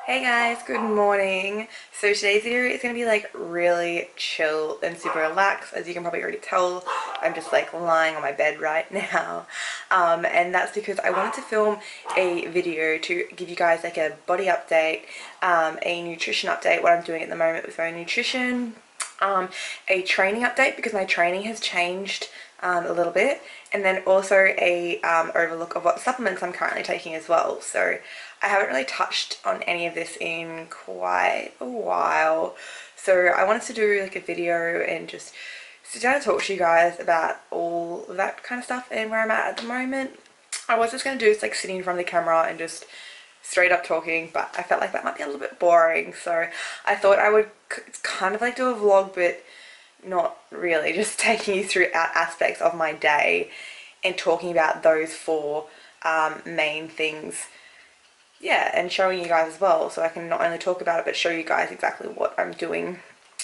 Hey guys, good morning. So today's video is going to be like really chill and super relaxed. As you can probably already tell, I'm just like lying on my bed right now. And that's because I wanted to film a video to give you guys like a body update, a nutrition update, what I'm doing at the moment with my nutrition, a training update because my training has changed a little bit, and then also a overlook of what supplements I'm currently taking as well. So I haven't really touched on any of this in quite a while, so I wanted to do like a video and just sit down and talk to you guys about all of that kind of stuff and where I'm at the moment. I was just going to do this like sitting in front of the camera and just straight up talking, but I felt like that might be a little bit boring, so I thought I would kind of like do a vlog, but not really, just taking you through aspects of my day and talking about those four main things, yeah, and showing you guys as well, so I can not only talk about it but show you guys exactly what I'm doing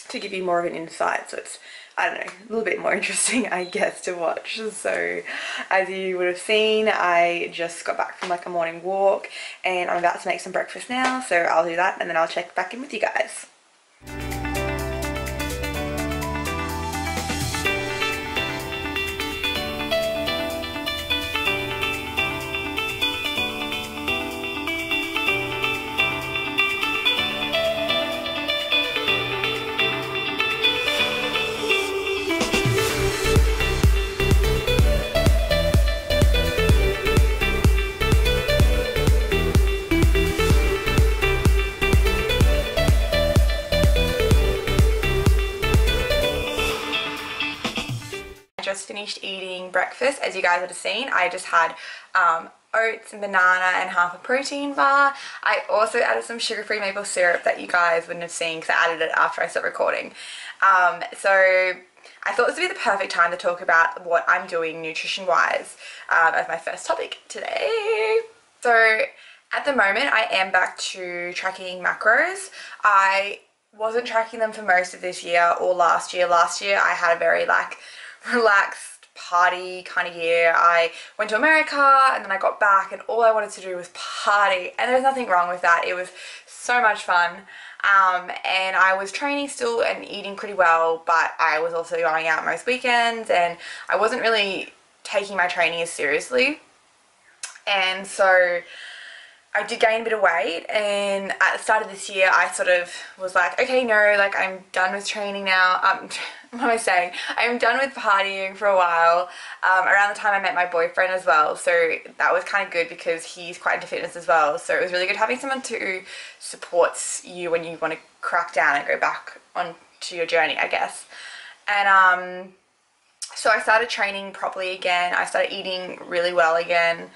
to give you more of an insight, so it's, I don't know, a little bit more interesting I guess to watch. So as you would have seen, I just got back from like a morning walk and I'm about to make some breakfast now, so I'll do that and then I'll check back in with you guys. Finished eating breakfast. As you guys would have seen, I just had oats and banana and half a protein bar. I also added some sugar-free maple syrup that you guys wouldn't have seen because I added it after I stopped recording. So I thought this would be the perfect time to talk about what I'm doing nutrition-wise as my first topic today. So at the moment I am back to tracking macros. I wasn't tracking them for most of this year or last year. Last year I had a very like relaxed party kind of year. I went to America and then I got back and all I wanted to do was party, and there's nothing wrong with that. It was so much fun, and I was training still and eating pretty well, but I was also going out most weekends and I wasn't really taking my training as seriously, and so I did gain a bit of weight. And at the start of this year I sort of was like, okay, no, like I'm done with training now. What am I saying? I'm done with partying for a while. Around the time I met my boyfriend as well, so that was kind of good because he's quite into fitness as well, so it was really good having someone who supports you when you want to crack down and go back onto your journey, I guess. And so I started training properly again. I started eating really well again.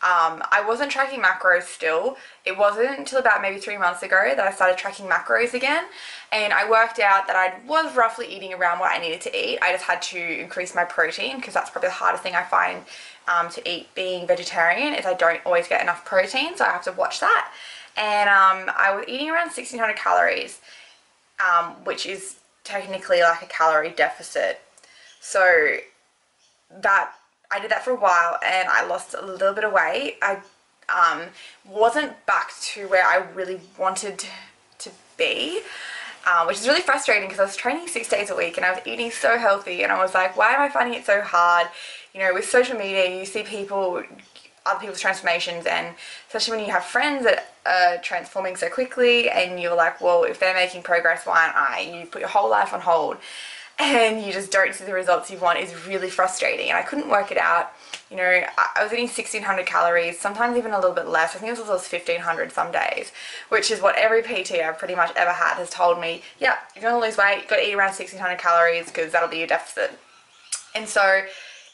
I wasn't tracking macros still. It wasn't until about maybe 3 months ago that I started tracking macros again, and I worked out that I was roughly eating around what I needed to eat. I just had to increase my protein because that's probably the hardest thing I find to eat being vegetarian, is I don't always get enough protein, so I have to watch that. And I was eating around 1600 calories, which is technically like a calorie deficit. So that I did that for a while and I lost a little bit of weight. I wasn't back to where I really wanted to be, which is really frustrating because I was training 6 days a week and I was eating so healthy, and I was like, why am I finding it so hard? You know, with social media you see other people's transformations, and especially when you have friends that are transforming so quickly and you're like, well, if they're making progress, why aren't I? You put your whole life on hold and you just don't see the results you want. Is really frustrating, and I couldn't work it out. You know, I was eating 1600 calories, sometimes even a little bit less. I think it was 1500 some days, which is what every PT I've pretty much ever had has told me. Yeah, if you want to lose weight, you've got to eat around 1600 calories because that'll be your deficit. And so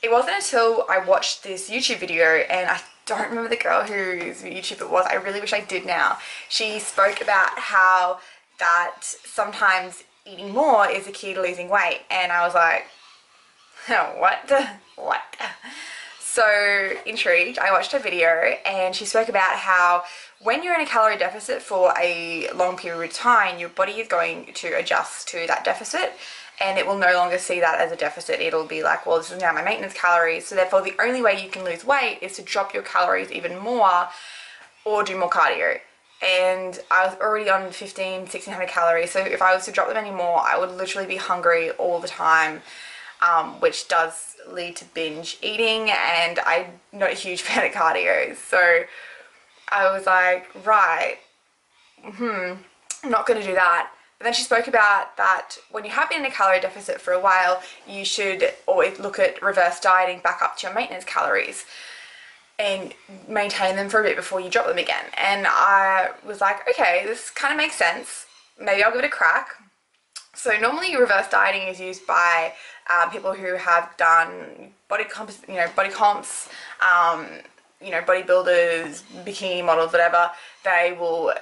it wasn't until I watched this YouTube video, and I don't remember the girl whose YouTube it was. I really wish I did now. She spoke about how that sometimes eating more is the key to losing weight, and I was like, what? So intrigued, I watched her video and she spoke about how when you're in a calorie deficit for a long period of time, your body is going to adjust to that deficit and it will no longer see that as a deficit. It'll be like, well, this is now my maintenance calories, so therefore the only way you can lose weight is to drop your calories even more or do more cardio. and I was already on 1600 calories, so if I was to drop them anymore I would literally be hungry all the time, which does lead to binge eating, and I'm not a huge fan of cardio. So I was like, right, I'm not going to do that. But then she spoke about that when you have been in a calorie deficit for a while, you should always look at reverse dieting back up to your maintenance calories and maintain them for a bit before you drop them again. And I was like, okay, this kind of makes sense. Maybe I'll give it a crack. So normally reverse dieting is used by people who have done body comps, bodybuilders, bikini models, whatever. They will,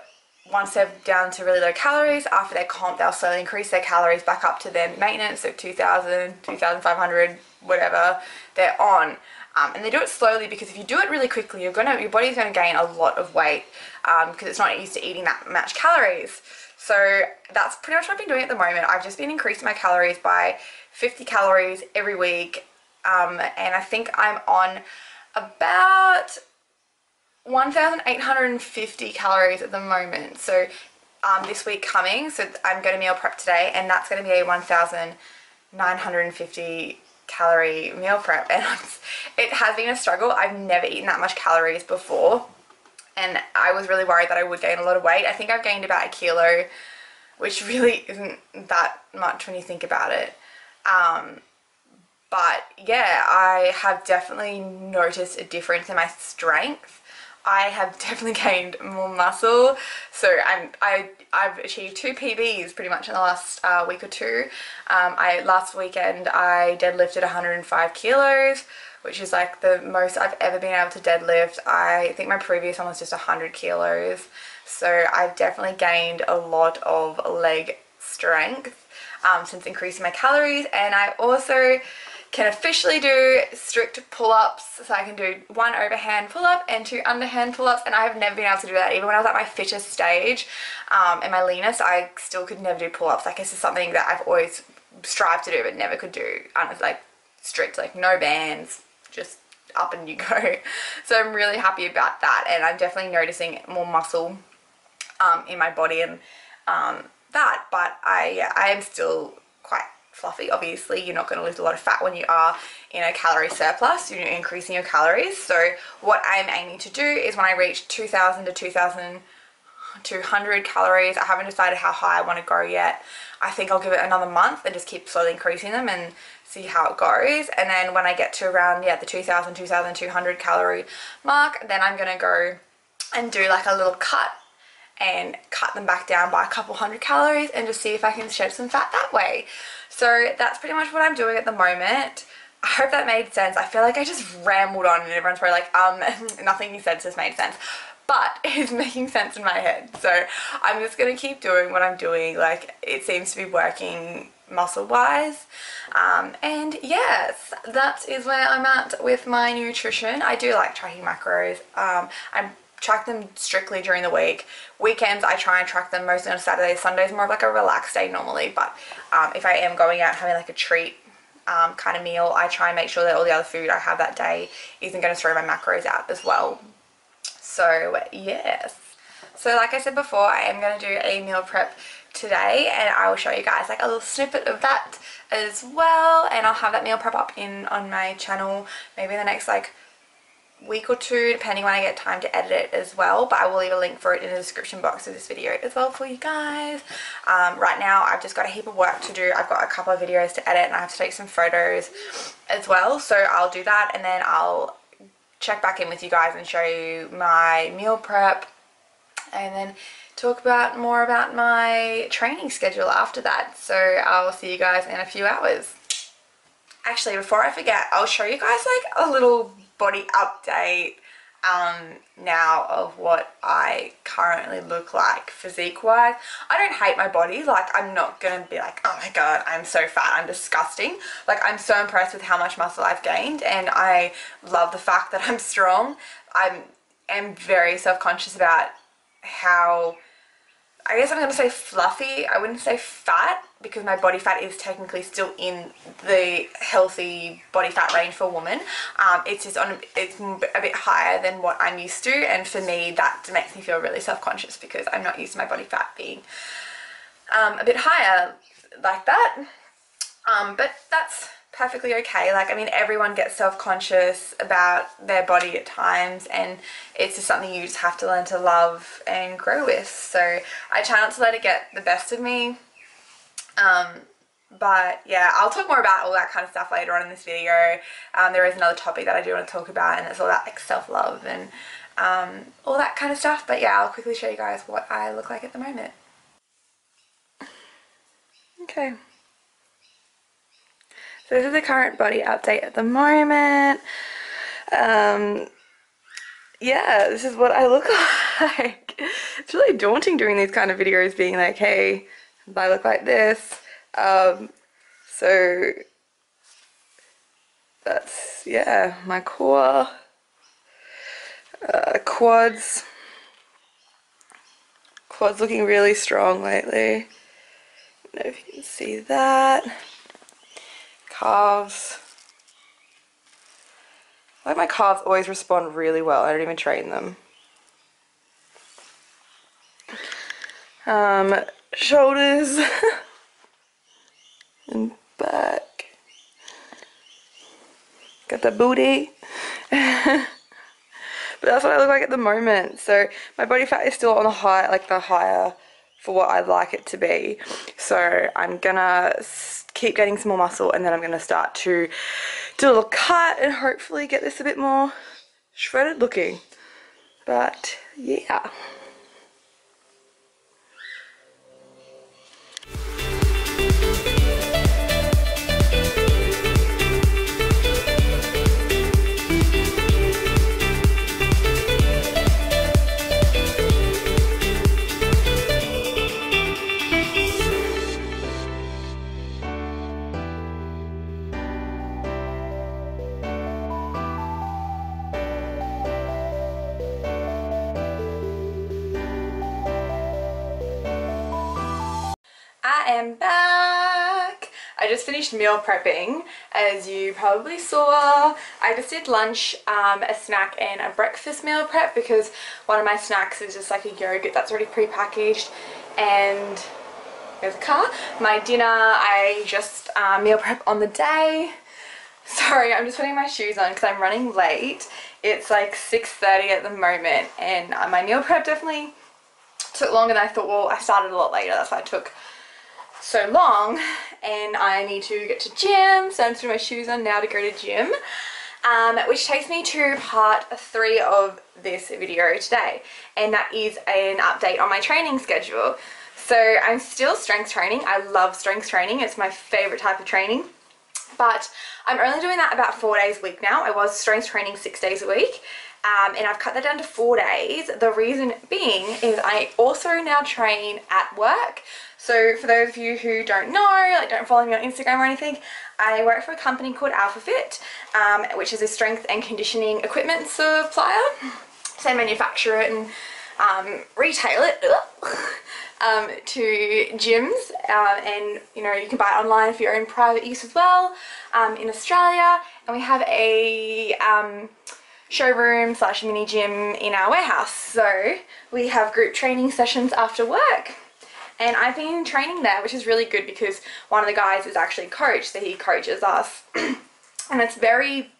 once they're down to really low calories, after their comp, they'll slowly increase their calories back up to their maintenance, so 2,000, 2,500, whatever they're on. And they do it slowly, because if you do it really quickly, your body's going to gain a lot of weight because it's not used to eating that much calories. So that's pretty much what I've been doing at the moment. I've just been increasing my calories by 50 calories every week, and I think I'm on about 1,850 calories at the moment. So this week coming, so I'm going to meal prep today, and that's going to be a 1,950 calorie meal prep, and it has been a struggle. I've never eaten that much calories before, and I was really worried that I would gain a lot of weight. I think I've gained about 1 kilo, which really isn't that much when you think about it. But yeah, I have definitely noticed a difference in my strength. I have definitely gained more muscle. So I've achieved 2 PBs pretty much in the last week or two. Last weekend I deadlifted 105 kilos, which is like the most I've ever been able to deadlift. I think my previous one was just 100 kilos. So I've definitely gained a lot of leg strength since increasing my calories, and I also can officially do strict pull-ups. So I can do 1 overhand pull-up and 2 underhand pull-ups, and I have never been able to do that. Even when I was at my fittest stage and my leanest, I still could never do pull-ups. Like, this is something that I've always strived to do but never could do. It's like strict, like no bands, just up and you go. So I'm really happy about that, and I'm definitely noticing more muscle in my body and that, but I am still quite fluffy. Obviously you're not going to lose a lot of fat when you are in a calorie surplus. You're increasing your calories. So what I'm aiming to do is when I reach 2,000 to 2,200 calories, I haven't decided how high I want to go yet. I think I'll give it another month and just keep slowly increasing them and see how it goes. And then when I get to around the 2,000, 2,200 calorie mark, then I'm going to go and do like a little cut and cut them back down by a couple hundred calories and just see if I can shed some fat that way. So that's pretty much what I'm doing at the moment. I hope that made sense. I feel like I just rambled on and everyone's probably like, nothing you said just made sense. But it's making sense in my head. So I'm just going to keep doing what I'm doing. Like, it seems to be working muscle wise. And yes, that is where I'm at with my nutrition. I do like tracking macros. I track them strictly during the week. Weekends I try and track them mostly on Saturdays. Sundays more of like a relaxed day normally, but if I am going out having like a treat kind of meal, I try and make sure that all the other food I have that day isn't going to throw my macros out as well. So yes, so like I said before, I am going to do a meal prep today, and I will show you guys like a little snippet of that as well, and I'll have that meal prep up on my channel maybe in the next like week or two, depending when I get time to edit it as well, but I will leave a link for it in the description box of this video as well for you guys. Right now I've just got a heap of work to do. I've got a couple of videos to edit and I have to take some photos as well, so I'll do that and then I'll check back in with you guys and show you my meal prep and then talk more about my training schedule after that. So I'll see you guys in a few hours. Actually, before I forget, I'll show you guys like a little body update now of what I currently look like physique wise. I don't hate my body. Like, I'm not gonna be like, oh my god, I'm so fat, I'm disgusting. Like, I'm so impressed with how much muscle I've gained, and I love the fact that I'm strong. I am very self-conscious about how I guess I'm going to say fluffy. I wouldn't say fat because my body fat is technically still in the healthy body fat range for a woman. It's just it's a bit higher than what I'm used to, and for me that makes me feel really self-conscious because I'm not used to my body fat being a bit higher like that. But that's perfectly okay. Like, I mean, everyone gets self-conscious about their body at times, and it's just something you just have to learn to love and grow with. So I try not to let it get the best of me. But yeah, I'll talk more about all that kind of stuff later on in this video. There is another topic that I do want to talk about, and it's all that like self-love and all that kind of stuff. But yeah, I'll quickly show you guys what I look like at the moment. Okay. So this is the current body update at the moment. Yeah, this is what I look like. It's really daunting doing these kind of videos, being like, hey, I look like this. So that's, yeah, my core, quads looking really strong lately. I don't know if you can see that. Calves. Like, my calves always respond really well. I don't even train them. Shoulders and back. Got the booty. But that's what I look like at the moment. So my body fat is still on the high, like the higher for what I'd like it to be. So I'm gonna keep getting some more muscle, and then I'm gonna start to do a little cut and hopefully get this a bit more shredded looking. But yeah. I am back. I just finished meal prepping, as you probably saw. I just did lunch, a snack and a breakfast meal prep, because one of my snacks is just like a yogurt that's already pre-packaged, and there's a car. My dinner, I just meal prep on the day. Sorry, I'm just putting my shoes on because I'm running late. It's like 6:30 at the moment, and my meal prep definitely took longer than I thought. Well, I started a lot later, that's why it took so long, and I need to get to gym, so I'm just putting my shoes on now to go to gym, which takes me to part 3 of this video today, and that is an update on my training schedule. So I'm still strength training. I love strength training. It's my favorite type of training, but I'm only doing that about 4 days a week now. I was strength training 6 days a week, and I've cut that down to 4 days. The reason being is I also now train at work. So for those of you who don't know, like don't follow me on Instagram or anything, I work for a company called Fit, which is a strength and conditioning equipment supplier. So they manufacture it and retail it to gyms, and you know, you can buy it online for your own private use as well in Australia. And we have a showroom / mini gym in our warehouse, so we have group training sessions after work. And I've been training there, which is really good because one of the guys is actually a coach, so he coaches us. And it's very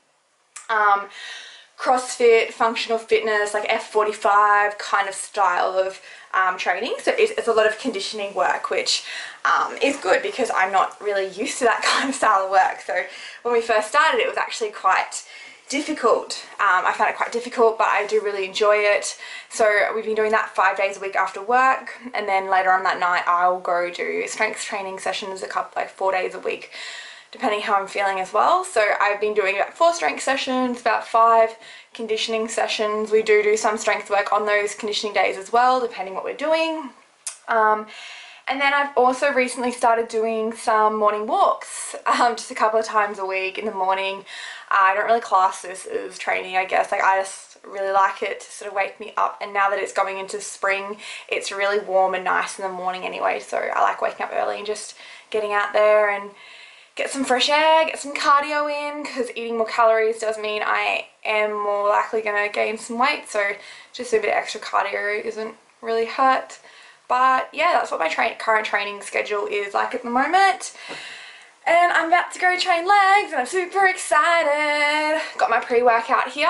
CrossFit, functional fitness, like F45 kind of style of training. So it's a lot of conditioning work, which is good because I'm not really used to that kind of style of work. So when we first started, it was actually quite difficult. I found it quite difficult, but I do really enjoy it. So we've been doing that 5 days a week after work, and then later on that night I'll go do strength training sessions like 4 days a week, depending how I'm feeling as well. So I've been doing about 4 strength sessions, about 5 conditioning sessions. We do some strength work on those conditioning days as well, depending what we're doing. And then I've also recently started doing some morning walks, just a couple of times a week in the morning. I don't really class this as training, I guess. Like, I just really like it to sort of wake me up, and now that it's going into spring, it's really warm and nice in the morning anyway, so I like waking up early and just getting out there and get some fresh air, get some cardio in, because eating more calories does mean I am more likely going to gain some weight, so just a bit of extra cardio isn't really hurt. But yeah, that's what my current training schedule is like at the moment. And I'm about to go train legs and I'm super excited. Got my pre-workout here.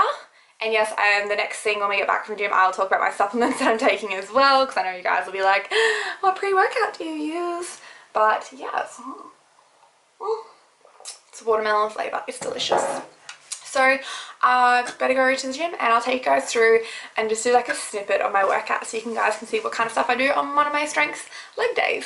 And yes, the next thing when we get back from the gym, I'll talk about my supplements that I'm taking as well, because I know you guys will be like, what pre-workout do you use? But yes, it's watermelon flavour. It's delicious. So I better go to the gym, and I'll take you guys through and just do like a snippet of my workout so you guys can see what kind of stuff I do on one of my strength leg days.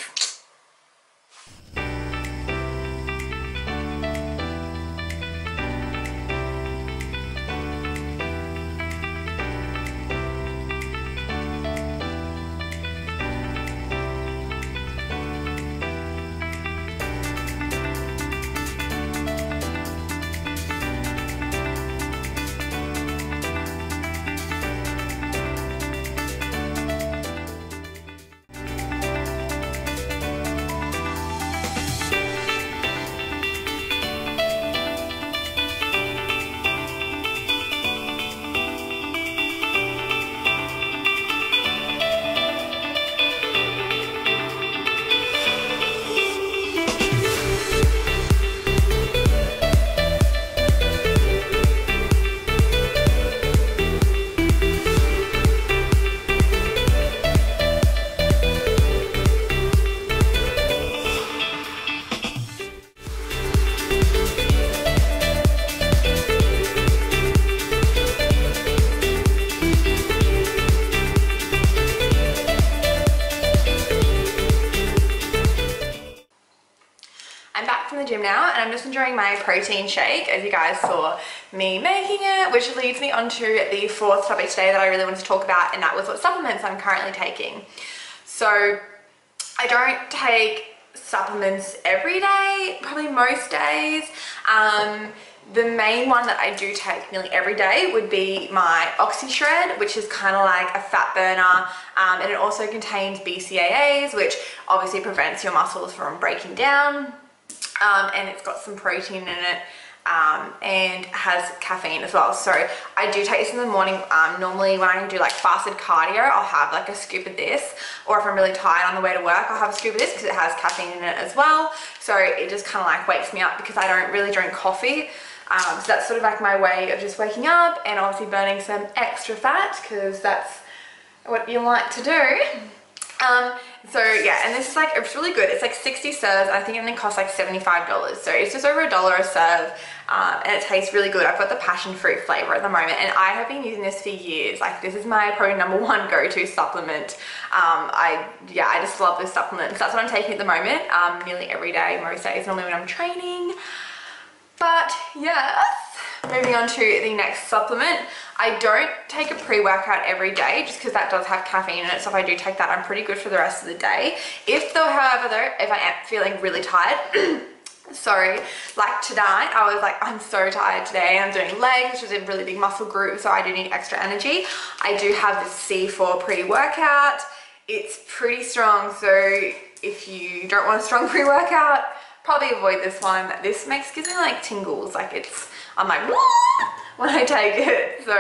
Now, and I'm just enjoying my protein shake, as you guys saw me making it, which leads me on to the fourth topic today that I really wanted to talk about, and that was what supplements I'm currently taking. So I don't take supplements every day, probably most days. The main one that I do take nearly every day would be my Oxy Shred, which is kind of like a fat burner, and it also contains BCAAs, which obviously prevents your muscles from breaking down. And it's got some protein in it, and has caffeine as well. So I do take this in the morning. Normally when I do like fasted cardio, I'll have like a scoop of this, or if I'm really tired on the way to work, I'll have a scoop of this because it has caffeine in it as well. So it just kind of like wakes me up, because I don't really drink coffee. So that's sort of like my way of just waking up and obviously burning some extra fat, because that's what you like to do. So yeah, and this is like, it's really good. It's like 60 serves. I think it only costs like $75. So it's just over $1 a serve, and it tastes really good. I've got the passion fruit flavor at the moment, and I have been using this for years. Like, this is my probably #1 go-to supplement. I just love this supplement. So that's what I'm taking at the moment, nearly every day, most days, normally when I'm training. But yes, moving on to the next supplement. I don't take a pre-workout every day, just because that does have caffeine in it. So if I do take that, I'm pretty good for the rest of the day. However, if I am feeling really tired, sorry, like tonight, I was like, I'm so tired today. I'm doing legs, which is a really big muscle group, so I do need extra energy. I do have the C4 pre-workout. It's pretty strong, so if you don't want a strong pre-workout, probably avoid this one. This gives me like tingles, like I'm like, when I take it. So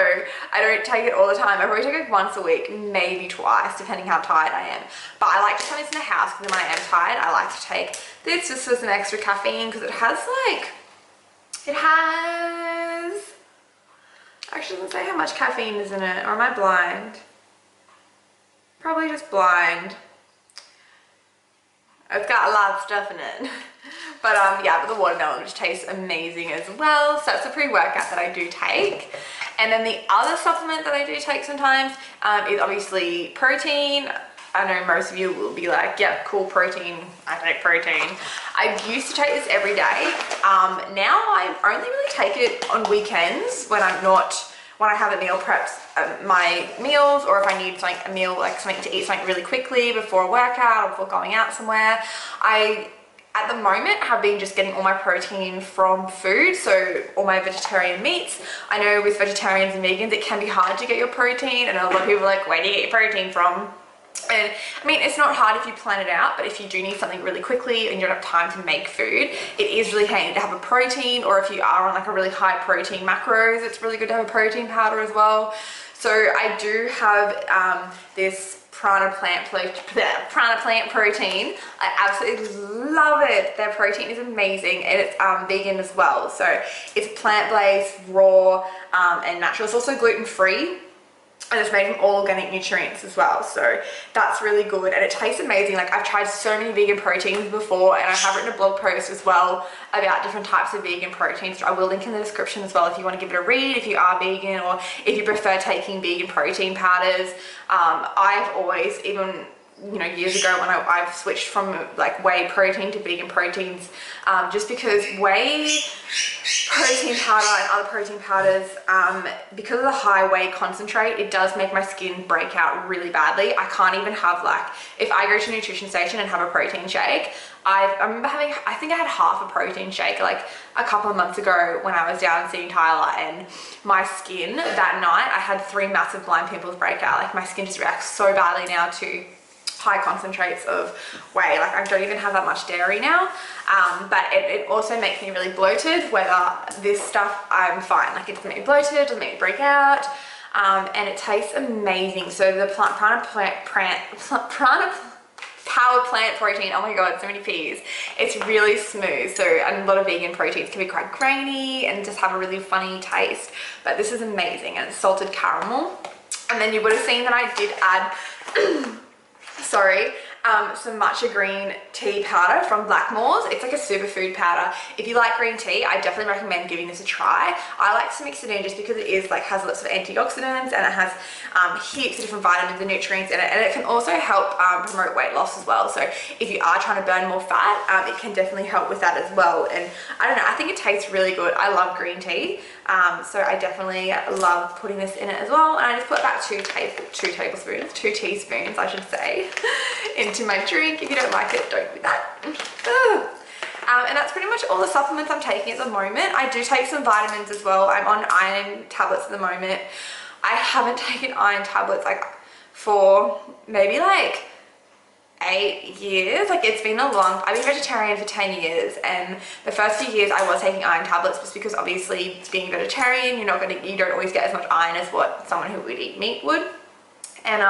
I don't take it all the time. I probably take it once a week, maybe twice, depending how tired I am. But I like to have this in the house, because when I am tired, I like to take this just for some extra caffeine, because it has, actually, doesn't say how much caffeine is in it, or am I blind? Probably just blind. It's got a lot of stuff in it. But yeah, but the watermelon just tastes amazing as well. So that's the pre-workout that I do take. And then the other supplement that I do take sometimes is obviously protein. I know most of you will be like, yeah, cool, protein. I take protein. I used to take this every day. Now I only really take it on weekends when I'm not when I haven't meal prepped my meals, or if I need something, a meal, like something to eat something really quickly before a workout or before going out somewhere. I, at the moment, have been just getting all my protein from food, so all my vegetarian meats. I know with vegetarians and vegans it can be hard to get your protein, and a lot of people are like, where do you get your protein from? And I mean, it's not hard if you plan it out, but if you do need something really quickly and you don't have time to make food, it is really handy to have a protein, or if you are on like a really high protein macros, it's really good to have a protein powder as well. So I do have this Prana plant protein. I absolutely love it. Their protein is amazing, and it's vegan as well. So it's plant-based, raw, and natural. It's also gluten-free. And it's made from all organic nutrients as well, so that's really good, and it tastes amazing. Like, I've tried so many vegan proteins before, and I have written a blog post as well about different types of vegan proteins. I will link in the description as well if you want to give it a read, if you are vegan, or if you prefer taking vegan protein powders. I've always, even, you know, years ago when I've switched from like whey protein to vegan proteins, just because whey protein powder and other protein powders, because of the high whey concentrate, it does make my skin break out really badly. I can't even have, like, if I go to a nutrition station and have a protein shake, I remember having, I think I had half a protein shake like a couple of months ago when I was down seeing Tyler, and my skin that night, I had 3 massive blind pimples break out. Like, my skin just reacts so badly now to high concentrates of whey. Like, I don't even have that much dairy now, but it also makes me really bloated. Whether this stuff, I'm fine. Like, it doesn't make me bloated, it doesn't make me break out, and it tastes amazing. So the Prana powered plant protein, oh my god, so many P's. It's really smooth. So, and a lot of vegan proteins can be quite grainy and just have a really funny taste, but this is amazing, and it's salted caramel. And then you would have seen that I did add sorry, some matcha green tea powder from Blackmore's. It's like a superfood powder. If you like green tea, I definitely recommend giving this a try. I like to mix it in just because it is like, has lots of antioxidants, and it has heaps of different vitamins and nutrients in it, and it can also help promote weight loss as well. So if you are trying to burn more fat, it can definitely help with that as well. And I don't know, I think it tastes really good. I love green tea, so I definitely love putting this in it as well. And I just put about 2 teaspoons, I should say, into my drink. If you don't like it, don't do that. And that's pretty much all the supplements I'm taking at the moment. I do take some vitamins as well. I'm on iron tablets at the moment. I haven't taken iron tablets like for maybe like 8 years. Like, it's been a long, I've been vegetarian for 10 years, and the first few years I was taking iron tablets just because obviously being vegetarian, you don't always get as much iron as what someone who would eat meat would. And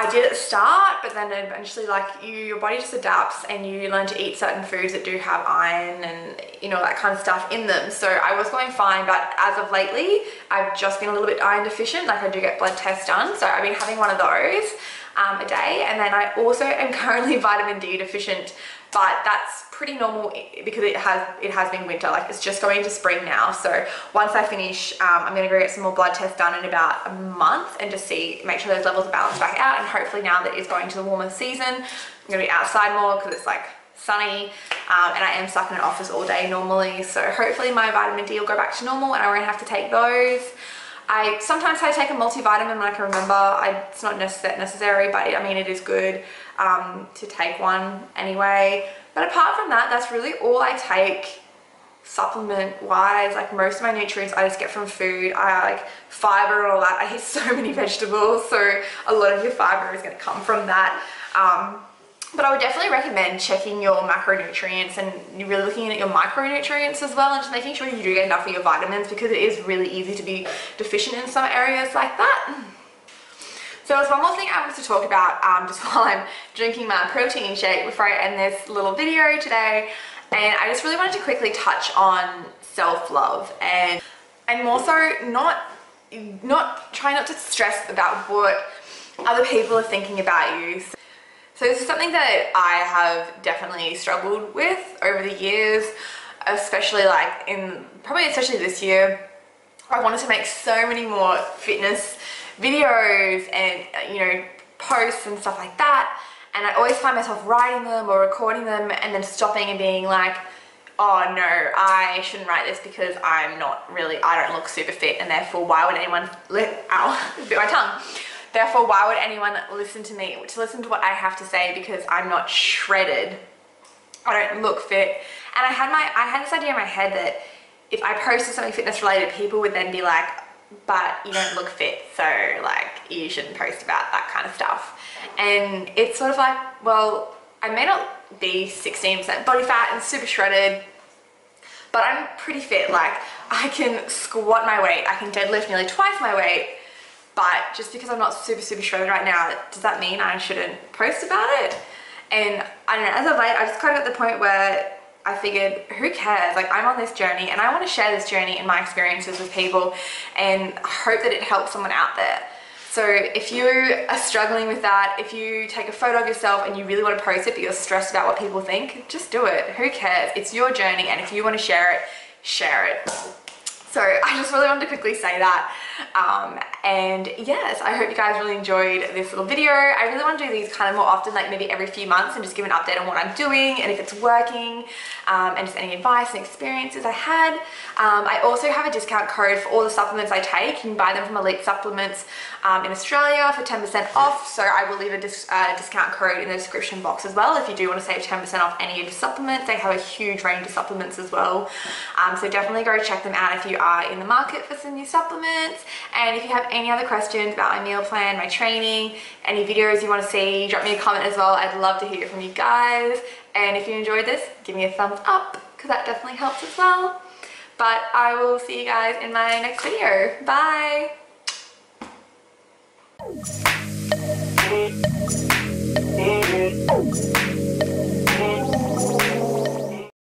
I did at the start, but then eventually, like, your body just adapts, and you learn to eat certain foods that do have iron and, you know, that kind of stuff in them. So I was going fine, but as of lately, I've just been a little bit iron deficient. Like, I do get blood tests done, so I've been having one of those a day. And then I also am currently vitamin D deficient, but that's pretty normal because it has been winter. Like, it's just going into spring now. So once I finish, I'm gonna go get some more blood tests done in about a month and just make sure those levels are balanced back out. And hopefully, now that it's going to the warmer season, I'm gonna be outside more because it's like sunny, and I am stuck in an office all day normally. So hopefully my vitamin D will go back to normal and I won't have to take those. Sometimes I take a multivitamin when I can remember. It's not necessary, but I mean, it is good to take one anyway. But apart from that, that's really all I take supplement wise. Like, most of my nutrients I just get from food. I like fiber and all that. I eat so many vegetables, so a lot of your fiber is going to come from that. But I would definitely recommend checking your macronutrients, and you're really looking at your micronutrients as well, and just making sure you do get enough of your vitamins, because it is really easy to be deficient in some areas like that. So there's one more thing I wanted to talk about just while I'm drinking my protein shake before I end this little video today. And I just really wanted to quickly touch on self-love, and more so try not to stress about what other people are thinking about you. So this is something that I have definitely struggled with over the years, especially especially this year. I wanted to make so many more fitness videos and, you know, posts and stuff like that. And I always find myself writing them or recording them and then stopping and being like, oh no, I shouldn't write this because I don't look super fit, and therefore why would anyone, bit my tongue. Therefore, why would anyone listen to what I have to say, because I'm not shredded. I don't look fit. And I had this idea in my head that if I posted something fitness related, people would then be like, but you don't look fit, so like you shouldn't post about that kind of stuff. And it's sort of like, well, I may not be 16% body fat and super shredded, but I'm pretty fit. Like, I can squat my weight, I can deadlift nearly twice my weight. But just because I'm not super shredded right now, does that mean I shouldn't post about it? And I don't know, as of late, I just kind of got to the point where I figured, who cares? Like, I'm on this journey and I want to share this journey and my experiences with people, and I hope that it helps someone out there. So if you are struggling with that, if you take a photo of yourself and you really want to post it but you're stressed about what people think, just do it. Who cares? It's your journey, and if you want to share it, share it. So I just really wanted to quickly say that. And yes, I hope you guys really enjoyed this little video. I really want to do these kind of more often, like maybe every few months, and just give an update on what I'm doing and if it's working, and just any advice and experiences I had. I also have a discount code for all the supplements I take. You can buy them from Elite Supplements in Australia for 10% off. So I will leave a discount code in the description box as well if you do want to save 10% off any of the supplements. They have a huge range of supplements as well. So definitely go check them out if you are in the market for some new supplements. And if you have any other questions about my meal plan, my training, any videos you want to see, drop me a comment as well. I'd love to hear from you guys. And if you enjoyed this, give me a thumbs up, because that definitely helps as well. But I will see you guys in my next video. Bye!